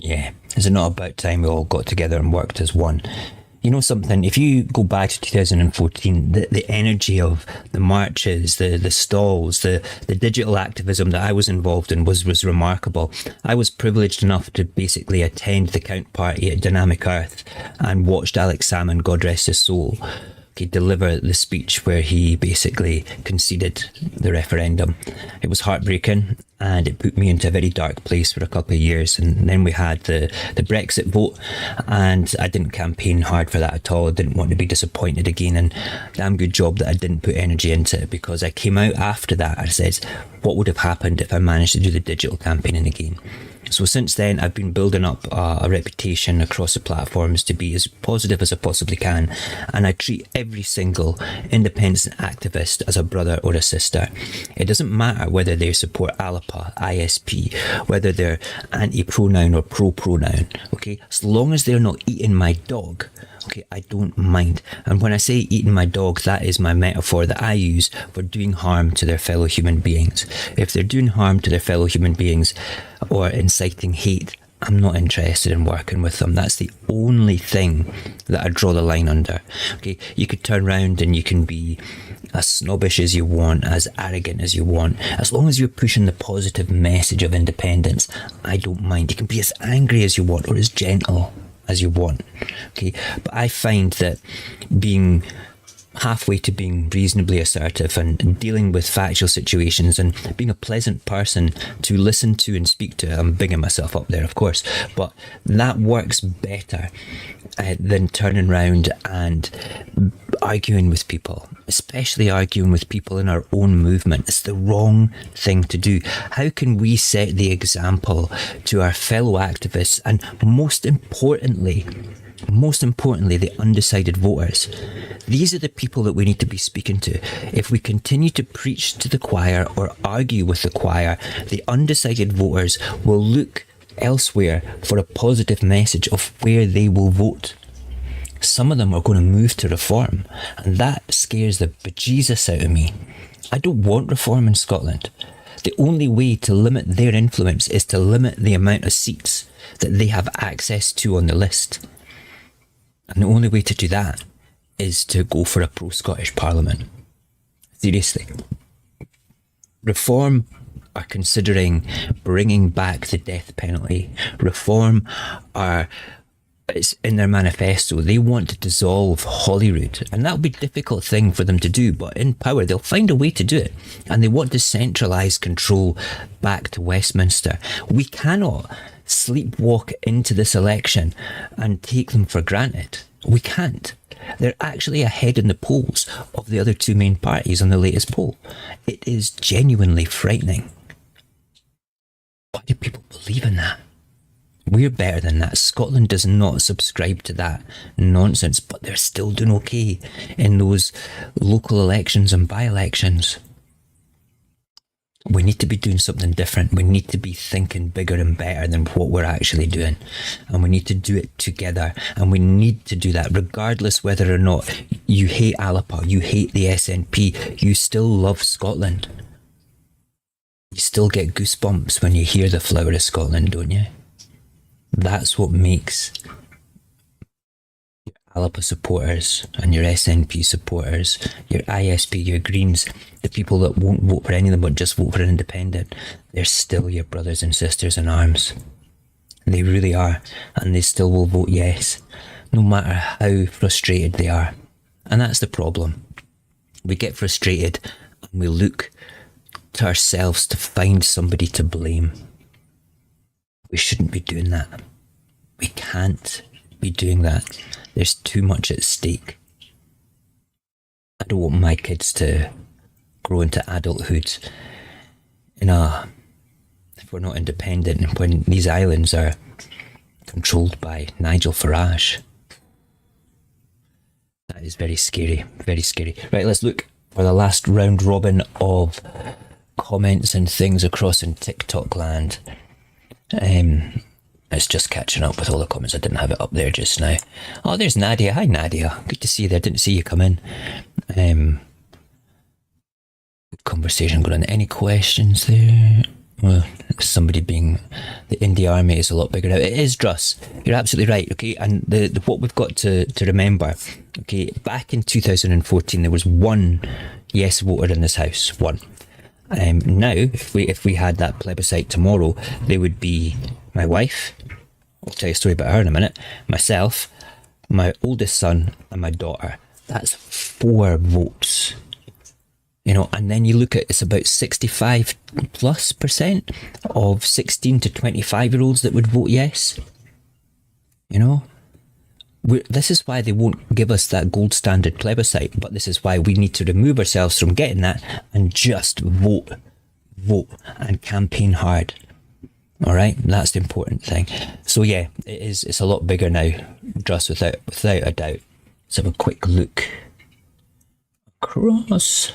Yeah, is it not about time we all got together and worked as one? You know something, if you go back to 2014, the energy of the marches, the stalls, the digital activism that I was involved in was remarkable. I was privileged enough to basically attend the Count Party at Dynamic Earth and watched Alex Salmond, God rest his soul, deliver the speech where he basically conceded the referendum. It was heartbreaking and it put me into a very dark place for a couple of years. And then we had the Brexit vote, and I didn't campaign hard for that at all. I didn't want to be disappointed again, and damn good job that I didn't put energy into it, because I came out after that and said, what would have happened if I managed to do the digital campaigning again? So since then, I've been building up a reputation across the platforms to be as positive as I possibly can. And I treat every single independent activist as a brother or a sister. It doesn't matter whether they support ALAPA, ISP, whether they're anti-pronoun or pro-pronoun, okay? As long as they're not eating my dog, okay, I don't mind. And when I say eating my dog, that is my metaphor that I use for doing harm to their fellow human beings. If they're doing harm to their fellow human beings or inciting hate, I'm not interested in working with them. That's the only thing that I draw the line under. Okay, you could turn around and you can be as snobbish as you want, as arrogant as you want. As long as you're pushing the positive message of independence, I don't mind. You can be as angry as you want or as gentle as you want. Okay, but I find that being halfway to being reasonably assertive and dealing with factual situations and being a pleasant person to listen to and speak to, I'm bigging myself up there, of course, but that works better than turning around and arguing with people, especially arguing with people in our own movement. It's the wrong thing to do. How can we set the example to our fellow activists and most importantly, the undecided voters? These are the people that we need to be speaking to. If we continue to preach to the choir or argue with the choir, the undecided voters will look elsewhere for a positive message of where they will vote. Some of them are going to move to reform, and that scares the bejesus out of me. I don't want reform in Scotland. The only way to limit their influence is to limit the amount of seats that they have access to on the list. And the only way to do that is to go for a Pro Scottish Parliament. Seriously. Reform are considering bringing back the death penalty. Reform it's in their manifesto. They want to dissolve Holyrood, and that'll be a difficult thing for them to do, but in power they'll find a way to do it. And they want to centralise control back to Westminster. We cannot sleepwalk into this election and take them for granted. We can't. They're actually ahead in the polls of the other two main parties on the latest poll. It is genuinely frightening. Why do people believe in that? We're better than that. Scotland does not subscribe to that nonsense, but they're still doing okay in those local elections and by-elections. We need to be doing something different. We need to be thinking bigger and better than what we're actually doing. And we need to do it together. And we need to do that regardless whether or not you hate ALAPA, you hate the SNP, you still love Scotland. You still get goosebumps when you hear the flower of Scotland, don't you? That's what makes ALAPA supporters and your SNP supporters, your ISP, your Greens, the people that won't vote for any of them but just vote for an independent, they're still your brothers and sisters in arms. They really are, and they still will vote yes, no matter how frustrated they are. And that's the problem. We get frustrated and we look to ourselves to find somebody to blame. We shouldn't be doing that. We can't be doing that. There's too much at stake. I don't want my kids to grow into adulthood in a if we're not independent, when these islands are controlled by Nigel Farage. That is very scary, very scary. Right, let's look for the last round robin of comments and things across in TikTok land. It's just catching up with all the comments. I didn't have it up there just now. Oh, there's Nadia. Hi, Nadia. Good to see you there. Didn't see you come in. Good conversation going on. Any questions there? Well, somebody being the Indy Army is a lot bigger now. It is, Druss. You're absolutely right. Okay, and the what we've got to remember. Okay, back in 2014, there was one yes voter in this house. One. Now, if we had that plebiscite tomorrow, there would be my wife. I'll tell you a story about her in a minute. Myself, my oldest son, and my daughter. That's 4 votes. You know, and then you look at, it's about 65+% of 16 to 25-year-olds that would vote yes. You know, this is why they won't give us that gold standard plebiscite, but this is why we need to remove ourselves from getting that and just vote and campaign hard. All right, that's the important thing. So yeah, it's a lot bigger now, just without a doubt. Let's have a quick look across.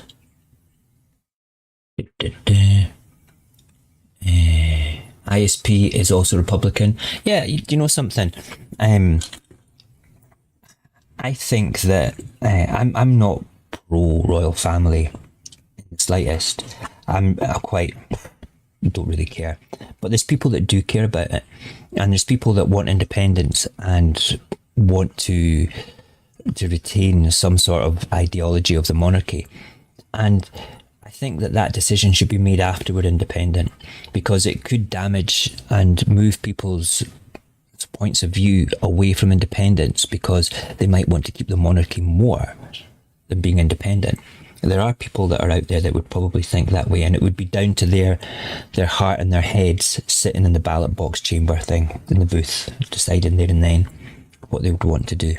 ISP is also Republican. Yeah, you know something? I think that I'm not pro royal family in the slightest. I don't really care. But there's people that do care about it, and there's people that want independence and want to retain some sort of ideology of the monarchy. And I think that decision should be made after we're independent, because it could damage and move people's points of view away from independence, because they might want to keep the monarchy more than being independent. There are people that are out there that would probably think that way, and it would be down to their heart and their heads sitting in the ballot box chamber thing in the booth, deciding there and then what they would want to do.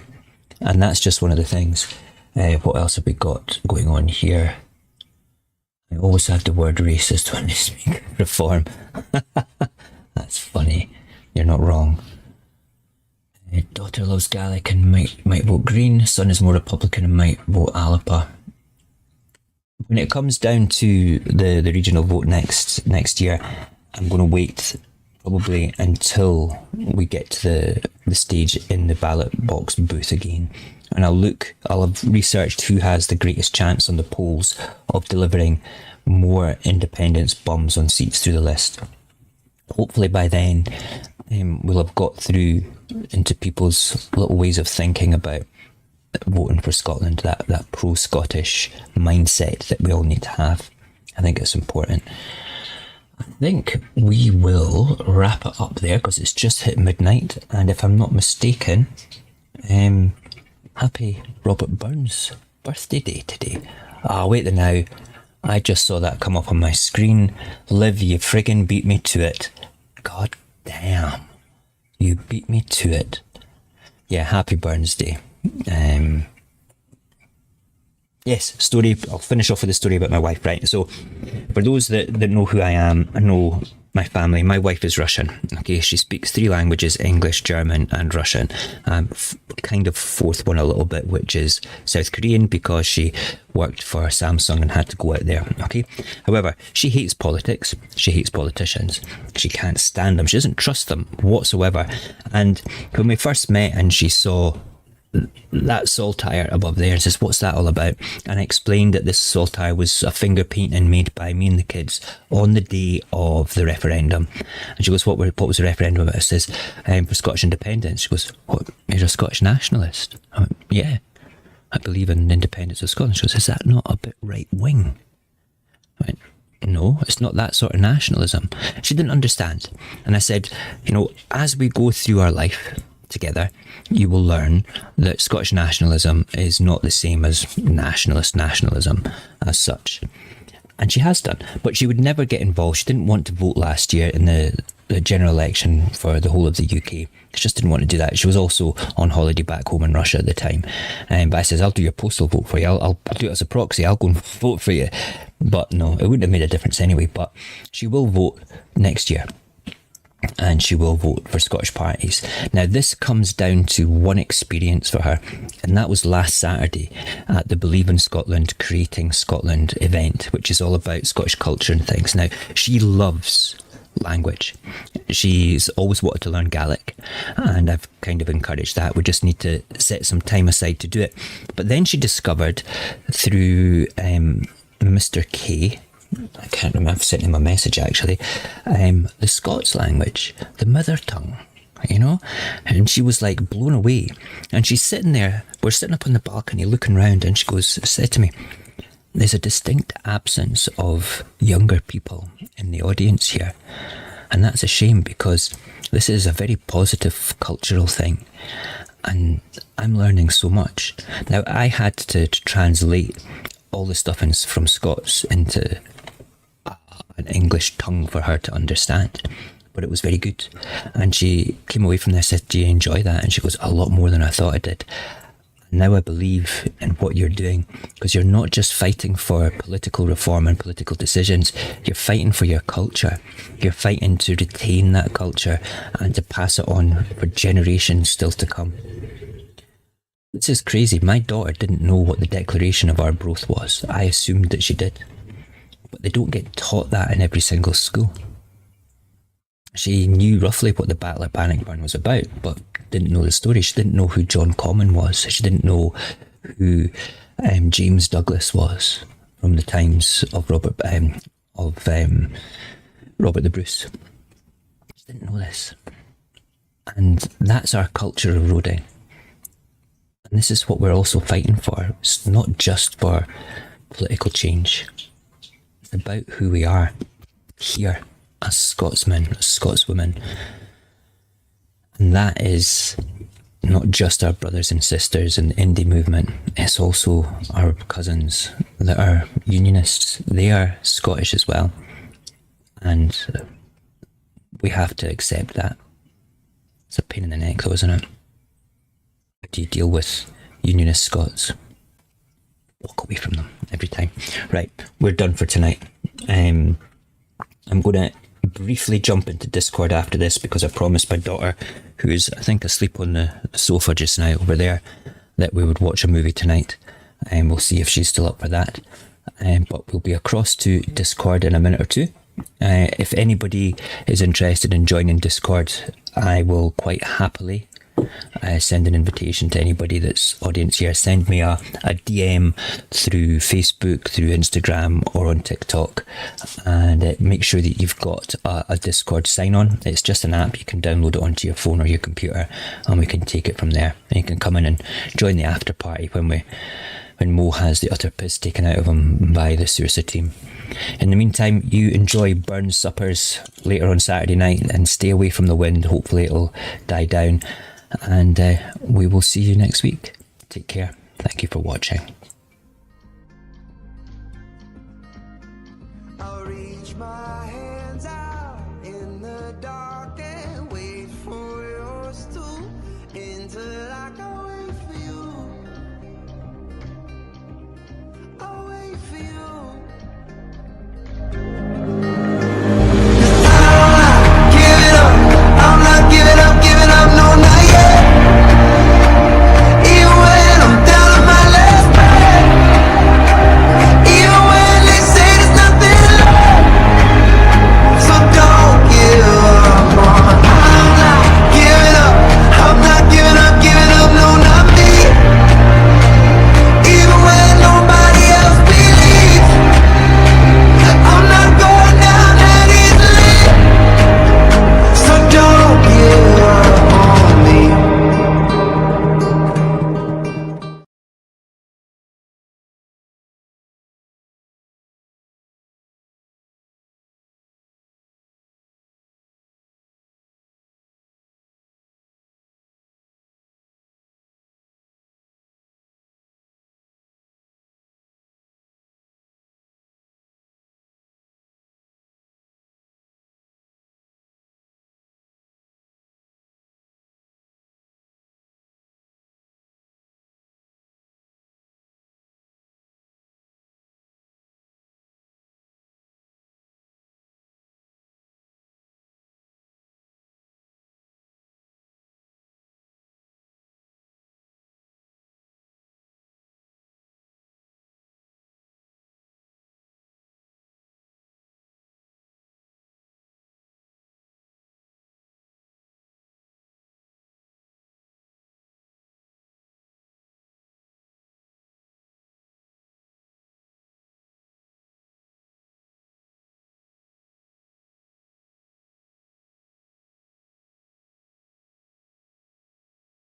And that's just one of the things. What else have we got going on here? I always have the word racist when they speak reform. That's funny. You're not wrong. Daughter loves Gaelic and might vote Green. Son is more Republican and might vote Alapa. When it comes down to the regional vote next year, I'm going to wait probably until we get to the stage in the ballot box booth again. And I'll have researched who has the greatest chance on the polls of delivering more independence bums on seats through the list. Hopefully by then we'll have got through into people's little ways of thinking about voting for Scotland, that pro Scottish mindset that we all need to have. I think it's important. I think we will wrap it up there because it's just hit midnight, and if I'm not mistaken, happy Robert Burns' birthday day today. Wait there now. I just saw that come up on my screen. Liv, you friggin' beat me to it. God damn. You beat me to it. Yeah, happy Burns Day. Yes, story. I'll finish off with the story about my wife, right? So, for those that know who I am, I know my family. My wife is Russian. Okay, she speaks 3 languages: English, German, and Russian. Kind of fourth one a little bit, which is South Korean, because she worked for Samsung and had to go out there. Okay, however, she hates politics. She hates politicians. She can't stand them. She doesn't trust them whatsoever. And when we first met, and she saw that saltire above there and says, "What's that all about?" And I explained that this saltire was a finger painting made by me and the kids on the day of the referendum. And she goes, what was the referendum about? It says, for Scottish independence. She goes, "What, you're a Scottish nationalist?" I went, "Yeah, I believe in the independence of Scotland." She goes, "Is that not a bit right wing?" I went, "No, it's not that sort of nationalism." She didn't understand. And I said, as we go through our life together, you will learn that Scottish nationalism is not the same as nationalism as such. And she has done, but she would never get involved. She didn't want to vote last year in the general election for the whole of the UK. She just didn't want to do that. She was also on holiday back home in Russia at the time. But I says, "I'll do your postal vote for you. I'll do it as a proxy. I'll go and vote for you." But no, it wouldn't have made a difference anyway. But she will vote next year. And she will vote for Scottish parties. Now, this comes down to one experience for her, and that was last Saturday at the Believe in Scotland, Creating Scotland event, which is all about Scottish culture and things. Now, she loves language. She's always wanted to learn Gaelic, and I've kind of encouraged that. We just need to set some time aside to do it. But then she discovered through Mr. K, I can't remember, I've sent him a message actually, the Scots language, the mother tongue, you know, and she was like blown away. And she's sitting there, we're sitting up on the balcony looking round, and she said to me, there's a distinct absence of younger people in the audience here, and that's a shame, because this is a very positive cultural thing, and I'm learning so much. Now, I had to translate all the stuff from Scots into an English tongue for her to understand, but it was very good. And she came away from there and said, do you enjoy that? And she goes, a lot more than I thought I did. And now I believe in what you're doing, because you're not just fighting for political reform and political decisions, you're fighting for your culture. You're fighting to retain that culture and to pass it on for generations still to come. This is crazy. My daughter didn't know what the Declaration of Arbroath was. I assumed that she did. But they don't get taught that in every single school. She knew roughly what the Battle of Bannockburn was about, but didn't know the story. She didn't know who John Comyn was. She didn't know who James Douglas was from the times of Robert the Bruce. She didn't know this. And that's our culture eroding. And this is what we're also fighting for. It's not just for political change. It's about who we are here as Scotsmen, as Scotswomen. And that is not just our brothers and sisters in the indie movement. It's also our cousins that are unionists. They are Scottish as well. And we have to accept that. It's a pain in the neck though, isn't it? How do you deal with unionist Scots? Walk away from them every time. Right, we're done for tonight. I'm going to briefly jump into Discord after this, because I promised my daughter, who's I think asleep on the sofa just now over there, that we would watch a movie tonight, and we'll see if she's still up for that. But we'll be across to Discord in a minute or two. If anybody is interested in joining Discord, I will quite happily send an invitation to anybody that's audience here. Send me a DM through Facebook, through Instagram, or on TikTok, and make sure that you've got a Discord sign on. It's just an app. You can download it onto your phone or your computer, and we can take it from there. And you can come in and join the after party when Mo has the utter piss taken out of him by the Saorsa team. In the meantime, you enjoy Burns suppers later on Saturday night and stay away from the wind. Hopefully it'll die down, and we will see you next week. Take care. Thank you for watching. I'll reach my hands out in the dark and wait for yours to until I can wait for you. I'll wait for you.